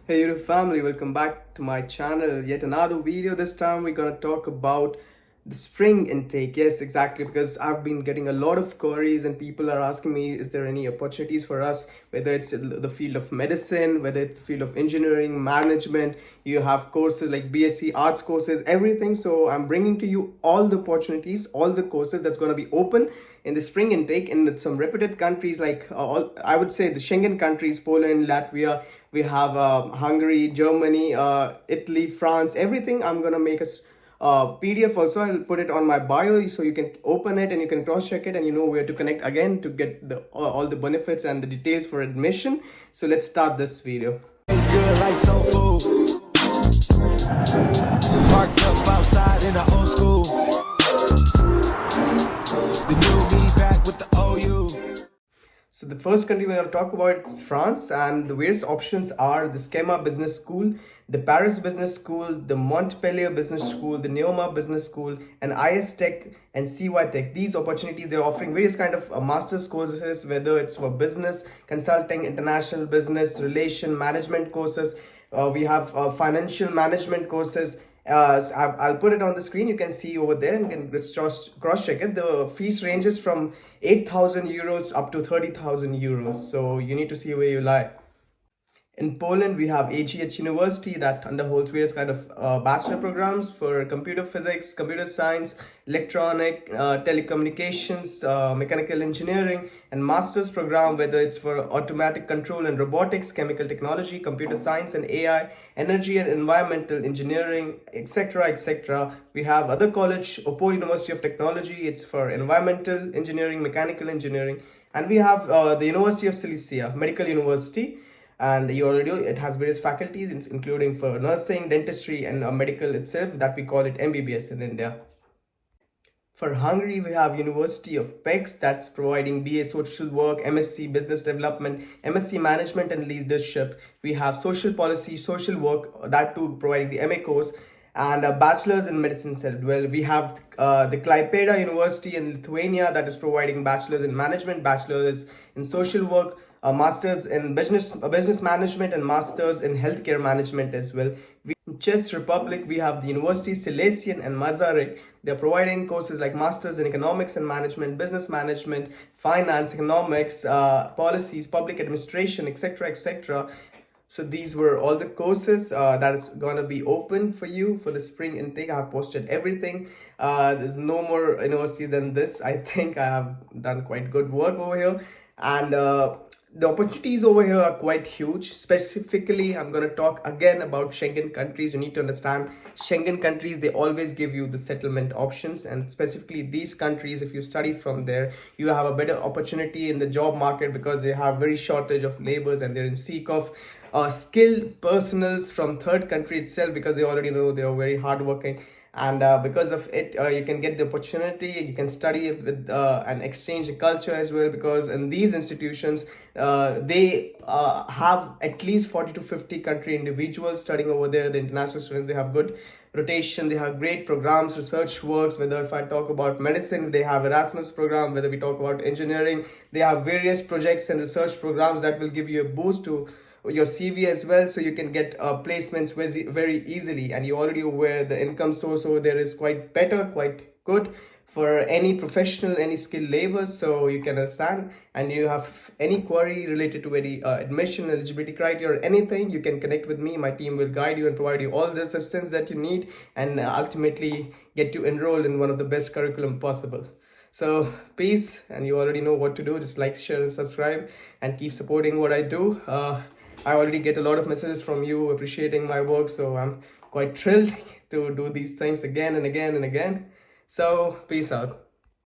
Hey YouTube family, welcome back to my channel. Yet another video. This time we're gonna talk about the spring intake. Yes, exactly, because I've been getting a lot of queries and people are asking me, is there any opportunities for us, whether it's in the field of medicine, whether it's the field of engineering, management, you have courses like BSc arts courses, everything. So I'm bringing to you all the opportunities, all the courses that's going to be open in the spring intake in some reputed countries like I would say the Schengen countries, Poland, Latvia. We have Hungary, Germany, Italy, France, everything. I'm gonna make a PDF also. I'll put it on my bio so you can open it and you can cross check it and you know where to connect again to get all the benefits and the details for admission. So let's start this video. It's good like soul food. Parked up outside in the old school. The new me back with the OU. So the first country we're going to talk about is France, and the various options are the Schema Business School, the Paris Business School, the Montpellier Business School, the Neoma Business School, and IS Tech and CY Tech. These opportunities, they're offering various kind of master's courses, whether it's for business, consulting, international business, relation, management courses. We have financial management courses. I'll put it on the screen. You can see over there and can cross check it. The fees ranges from 8,000 euros up to 30,000 euros. So you need to see where you lie. In Poland, we have AGH University that underholds various kind of bachelor programs for computer physics, computer science, electronic, telecommunications, mechanical engineering, and master's program, whether it's for automatic control and robotics, chemical technology, computer science and AI, energy and environmental engineering, etc., etc. We have other college, Oppo University of Technology, it's for environmental engineering, mechanical engineering, and we have the University of Silesia, Medical University. And you already know it has various faculties including for nursing, dentistry, and medical itself, that we call it MBBS in India. For Hungary, we have University of Pécs that's providing BA Social Work, MSc Business Development, MSc Management and Leadership. We have Social Policy, Social Work, that too providing the MA course, and a Bachelor's in Medicine as well. We have the Klaipėda University in Lithuania that is providing Bachelor's in Management, Bachelor's in Social Work, a Master's in Business Management, and Master's in Healthcare Management as well. In Czech Republic, we have the University Silesian and Masaryk. They're providing courses like Masters in Economics and Management, Business Management, Finance, Economics, Policies, Public Administration, etc., etc. So these were all the courses that is going to be open for you for the spring intake. I have posted everything. There's no more university than this. I think I have done quite good work over here. And the opportunities over here are quite huge. Specifically, I'm going to talk again about Schengen countries. You need to understand Schengen countries, they always give you the settlement options, and specifically these countries, if you study from there, you have a better opportunity in the job market because they have very shortage of laborers and they're in seek of skilled personals from third country itself, because they already know they are very hardworking. And because of it, you can get the opportunity, you can study with and exchange the culture as well, because in these institutions they have at least 40 to 50 country individuals studying over there. The international students, they have good rotation, they have great programs, research works. Whether if I talk about medicine, they have Erasmus program. Whether we talk about engineering, they have various projects and research programs that will give you a boost to your CV as well, so you can get placements very easily. And you already aware the income source over there is quite better, quite good for any professional, any skilled labor. So you can understand, and you have any query related to any admission, eligibility criteria or anything, you can connect with me. My team will guide you and provide you all the assistance that you need, and ultimately get you enrolled in one of the best curriculum possible. So peace, and you already know what to do. Just like, share and subscribe and keep supporting what I do. I already get a lot of messages from you appreciating my work, so I'm quite thrilled to do these things again and again and again. So peace out.